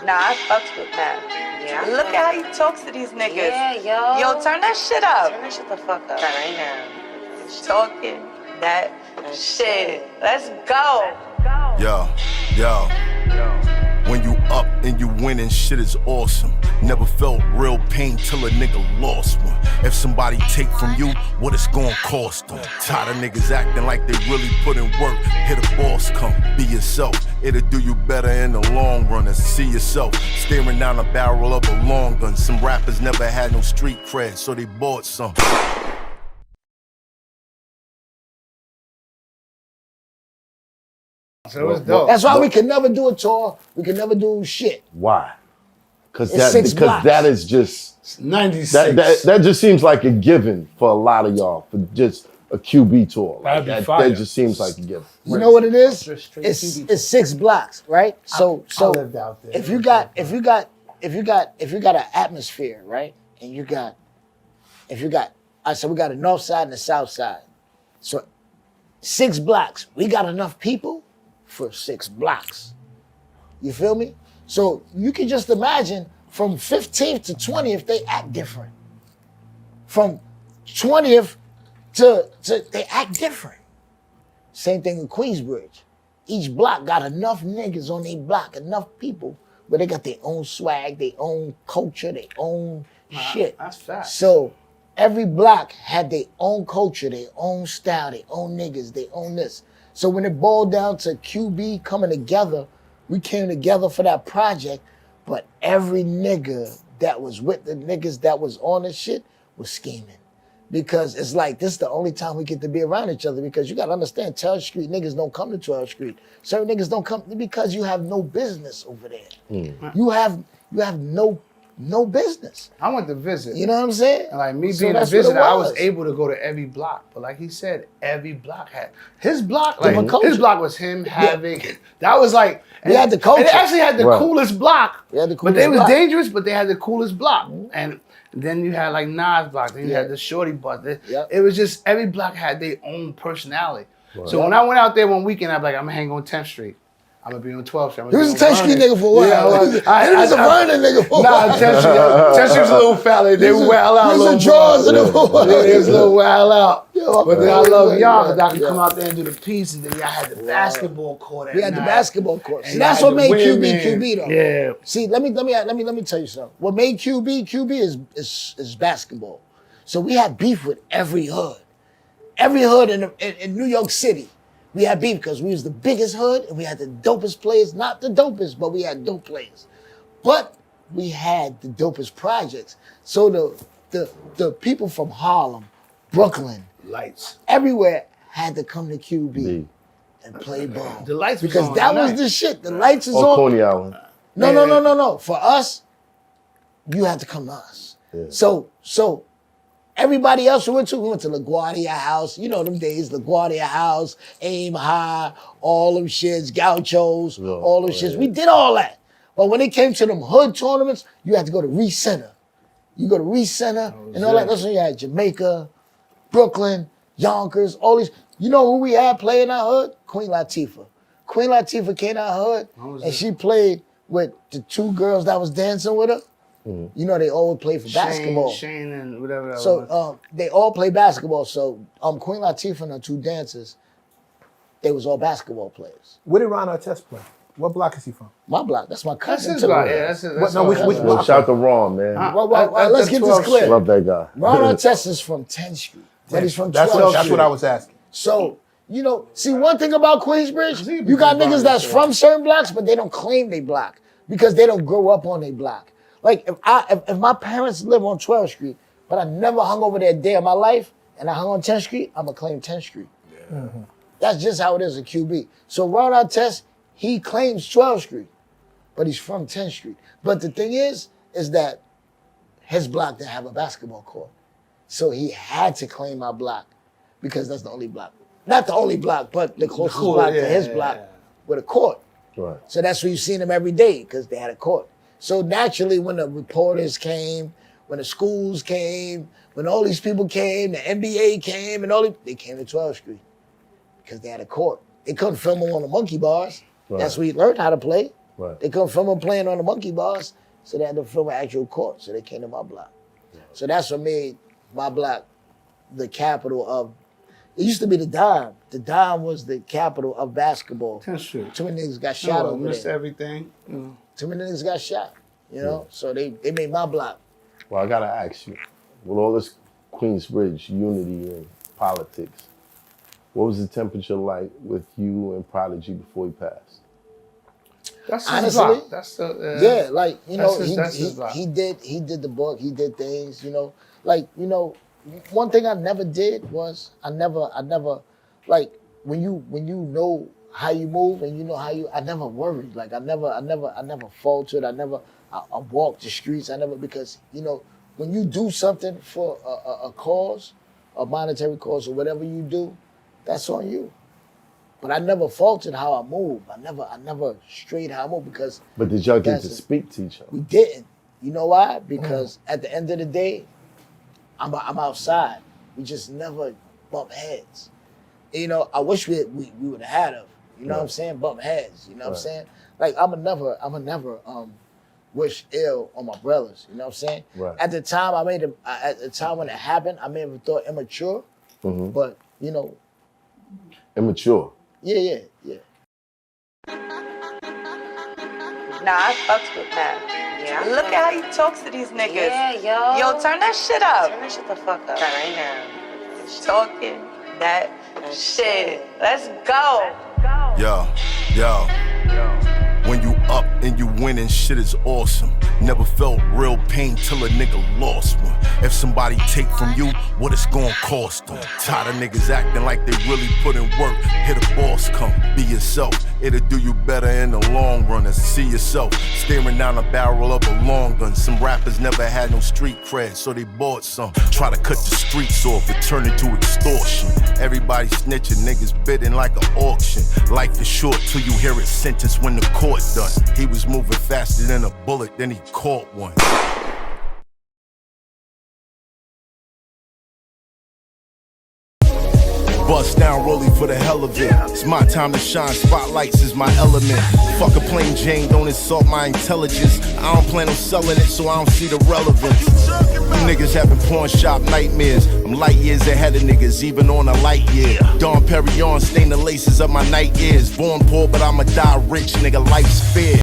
Nah, I fucks with Matt. Yeah. Look at how he talks to these niggas. Yeah, yo. Yo, turn that shit up. Turn that shit the fuck up right now. Talking that shit. Let's go. Yo. When you up and you winning, shit is awesome. Never felt real pain till a nigga lost one. If somebody take from you, what it's gonna cost them. Tired of niggas acting like they really put in work. Hit a boss come, be yourself. It'll do you better in the long run than see yourself staring down the barrel of a long gun. Some rappers never had no street cred, so they bought some. So it was dope. That's why we can never do a tour. We can never do shit. Why? Because blocks. that is just 96. That just seems like a given for a lot of y'all for just a QB tour. Like That'd be fire. that just seems like a given. You know what it is? Straight It's 6 blocks, right? So lived out there. if you got an atmosphere, right? And we got a north side and a south side. So 6 blocks. We got enough people for 6 blocks. You feel me? So you can just imagine from 15th to 20th, they act different. From 20th to they act different. Same thing with Queensbridge. Each block got enough niggas on their block, enough people, but they got their own swag, their own culture, their own shit. That's fact. So every block had their own culture, their own style, their own niggas, their own this. So when it boiled down to QB coming together, we came together for that project, but every nigga that was with the niggas that was on this shit was scheming. Because it's like, this is the only time we get to be around each other, because you gotta understand, 12th Street niggas don't come to 12th Street. Certain niggas don't come because you have no business over there. You have no business. I went to visit. You know what I'm saying? And like me So being a that's what it visitor, I was was. able to go to every block. But like he said, every block had his block. Different Like culture. his block was him having. That was like We had the culture. And they actually had the Right. coolest block. We had the But coolest they was block. dangerous. But they had the coolest block. And then you had like Nas block. Then you had the Shorty block. Yep. It was just every block had their own personality. So when I went out there one weekend, I'm like, I'm gonna hang on 10th Street. I'm gonna be on 12th Street. He was a 10th Street nigga for a while. Yeah, He was a Vernon nigga for a while. Nah, 10th Street's a little foul. They were well out. He was little a Jaws in the Yeah, it was a little well out. Yeah, But then I love y'all because I could Yeah. come out there and do the piece, and then y'all had the basketball court. We had the basketball court. See, And that's y'all what had made the QB women. QB though. Yeah. See, let me tell you something. What made QB is basketball. So we had beef with every hood. Every hood in New York City. We had beef because we was the biggest hood and we had the dopest players. Not the dopest, but we had dope players. But we had the dopest projects. So the people from Harlem, Brooklyn, Lights. everywhere had to come to QB and play ball. The lights was because on that that was night. the shit. The lights is Or on. Coney Island. No. For us, you had to come to us. Yeah. So everybody else we went to LaGuardia House. You know them days, LaGuardia House, Aim High, all them shits, Gauchos, all them shits. We did all that. But when it came to them hood tournaments, you had to go to Reese Center. You go to Reese Center and all that. That's when you had Jamaica, Brooklyn, Yonkers, all these. You know who we had playing our hood? Queen Latifah. Queen Latifah came out hood and she played with the 2 girls that was dancing with her. You know they all play for basketball. Shane and whatever that was. So they all play basketball. So Queen Latifah and her 2 dancers, they was all basketball players. Where did Ron Artest play? What block is he from? My block, that's my That's cousin his too. block. Yeah, that's his. What- no, which Well, block? shout to Ron, man. Well, let's get this 12th clear. Love that guy. Ron Artest is from 10th Street, but he's from 12th That's Street. what I was asking. So, you know, see one thing about Queensbridge, See, you got because niggas that's from certain blocks, but they don't claim they block because they don't grow up on their block. Like if my parents live on 12th Street, but I never hung over there a day of my life, and I hung on 10th Street, I'ma claim 10th Street. Yeah. That's just how it is at QB. So Ron Artest, he claims 12th Street, but he's from 10th Street. But the thing is that his block didn't have a basketball court. So he had to claim our block because that's the only block. Not the only block, but the closest block to his block with a court. Right. So that's where you seen them every day because they had a court. So naturally, when the reporters came, when the schools came, when all these people came, the NBA came, and they came to 12th Street because they had a court. They couldn't film them on the monkey bars. Right. That's where you learned how to play. Right. They couldn't film them playing on the monkey bars, so they had to film an actual court. So they came to my block. So that's what made my block the capital of. It used to be the Dime. The Dime was the capital of basketball. 10th Street. Too many niggas got shot over Missed there. everything. Too many niggas got shot. You know, so they made my block. Well, I gotta ask you, with all this Queensbridge unity and politics, what was the temperature like with you and Prodigy before he passed? That's Honestly, his block. That's the, Yeah, like you know, that's his block. he did the book, he did things, you know, like you know, one thing I never did was I never like when you know how you move and you know how you, I never worried, like I never faltered, I walked the streets, because you know when you do something for a cause, a monetary cause or whatever you do, that's on you. But I never faltered how I move. I never strayed how I move because. But did y'all get to that's- speak to each other? We didn't. You know why? Because at the end of the day, I'm outside. We just never bump heads. You know, I wish we would have had them. You know what I'm saying? Bump heads. You know what I'm saying? Like I'ma never wish ill on my brothers. You know what I'm saying? Right. At the time at the time when it happened, I may have thought immature, but you know, Immature. yeah. Nah, I fucks with Matt. Yeah. Look at how he talks to these niggas. Yeah, yo. Yo, turn that shit up. Turn that shit the fuck up. Right now. Talking that shit. Let's go. Yo. When you up and you winning, shit is awesome. Never felt real pain till a nigga lost one. If somebody take from you, what it's gonna cost them. Tired of niggas acting like they really put in work. Hit a boss come, be yourself. It'll do you better in the long run than see yourself staring down the barrel of a long gun. Some rappers never had no street cred, so they bought some. Try to cut the streets off, it turned into extortion. Everybody snitching, niggas bidding like an auction. Life is short till you hear it sentenced when the court done. He was moving faster than a bullet, then he caught one. Bust down rolling for the hell of it. It's my time to shine, spotlights is my element. Fuck a plain Jane, don't insult my intelligence. I don't plan on selling it, so I don't see the relevance. You niggas having pawn shop nightmares. I'm light years ahead of niggas, even on a light year. Dom Perignon stain the laces of my night ears. Born poor, but I'ma die rich, nigga, life's fair.